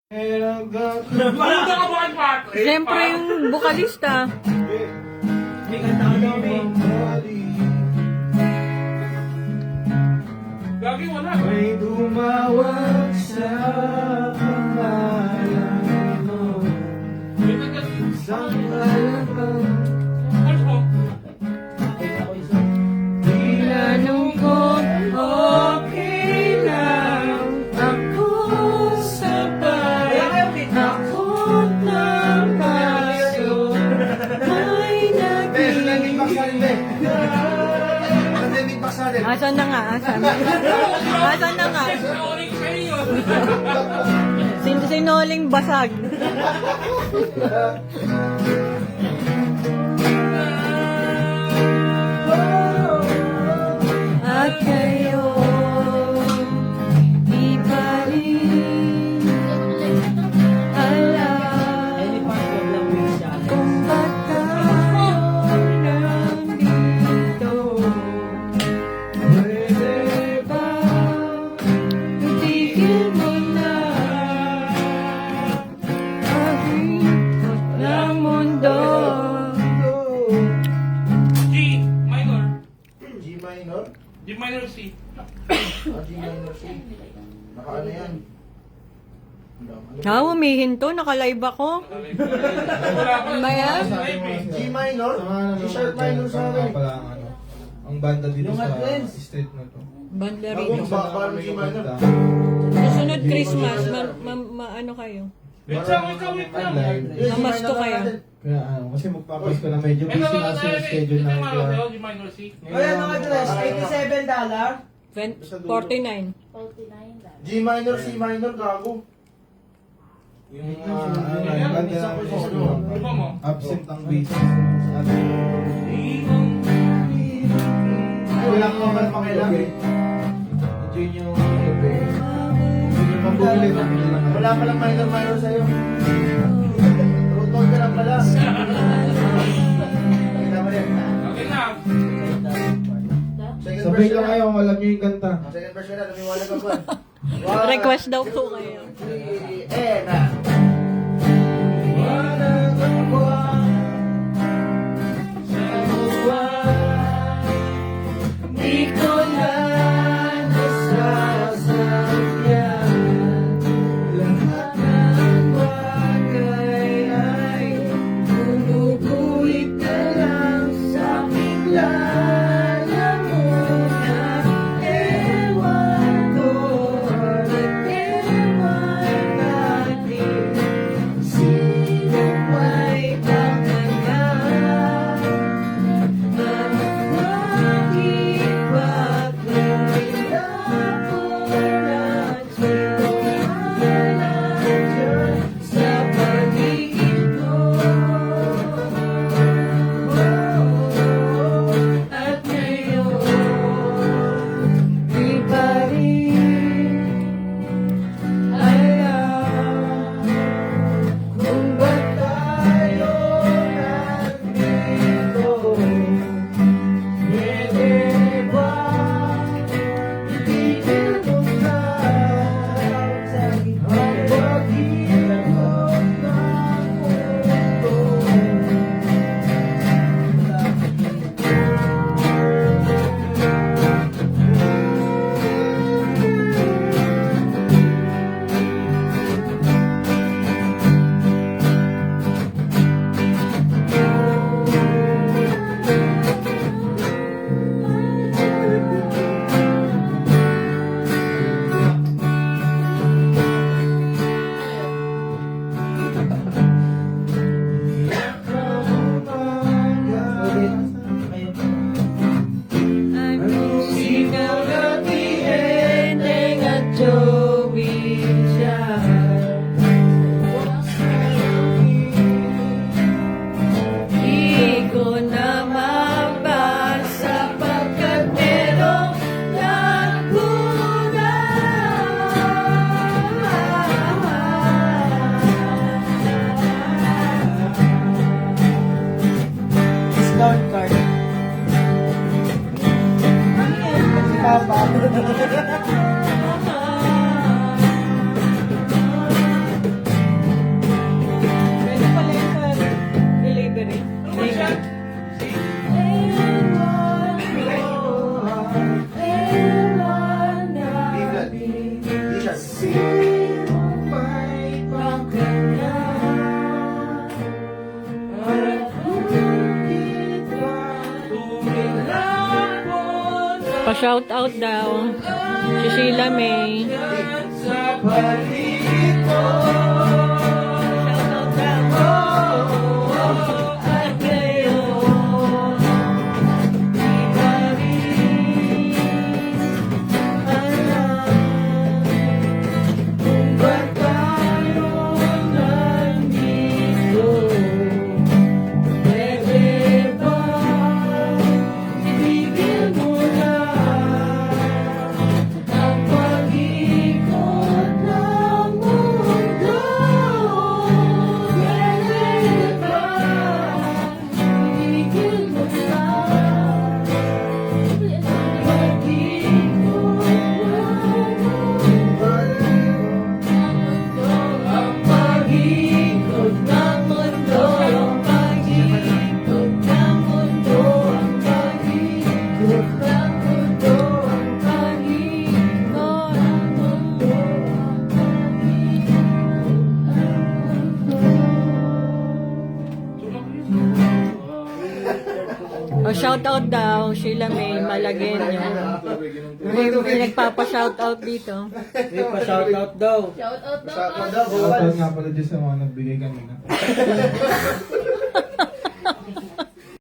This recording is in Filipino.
Maluto ka ba ang Patrick? Siyempre yung bukalista. May kanta ka daw, eh. Gagi, wala. May tumawag sa pangalan mo. May nagkasi. Isang kalabang Pulse mo. tinanong ko, okay lang ako sa bayan. Ako ng kaso ay naging Asan na nga? Asan? Asan na nga? Nakuling sa iyo. Sinoling basag. At kayo ibalik alam kung ba't tayo nandito. Pwede ba Tigil mo na ang ikot ng mundo. G minor. G minor? G minor C. G minor C. Naka ano yan? Humihinto, nakalive ako. Wala pa. Ba yan? G minor? G sharp minor sa akin. pala ang ano, ang banda dito Yung sa advance. street na to. Banda Ako, rito. paano G minor? Susunod Christmas, ano kayo? Wait lang, wait lang, wait lang. Namasto kayo. Kaya ano, kasi magpapas ko na medyo Ito busy na kasi yung schedule Ito namin. na Kaya, G minor C. Kaya mga dress, $87. 49. G minor, C minor, gago. yung yung banda namin Iba mo. absent ang beat. Wala ko naman pakialam. Enjoy nyo ang gabi. Enjoy nyo pang bumili. Wala palang minor minor sa'yo. Root ka lang pala. Kita mo rin. Okay na. Second Sabay verse lang na. kayo kung alam nyo yung kanta. Second verse na, lumiwanag ka pa. Request daw po kayo. Na. Liwanag ang buwan sa buwan. Di ko na nasasakyan. Lahat ng bagay ay bumubulit na lang sa aking lalamunan. Ewan ko at ewan Pa-shout out daw. Si Sheila May. Sa paligid mo. Shout out daw. At ngayon, di pa rin alam kung ba't tayo nandito. Pwede ba ibigin mo na ang pag-ikot ng mundo? Pwede ba ibigin mo na ang pag-ikot ng mundo? Ang pag-ikot ng mundo, ang pag-ikot ng mundo, ang pag-ikot ng mundo, O, shout out daw. Sheila May, Malagyan niya. May nagpapa-shout out dito. May pa-shoutout daw. Shoutout daw. Shoutout nga pala dyan sa mga nagbigay kanina.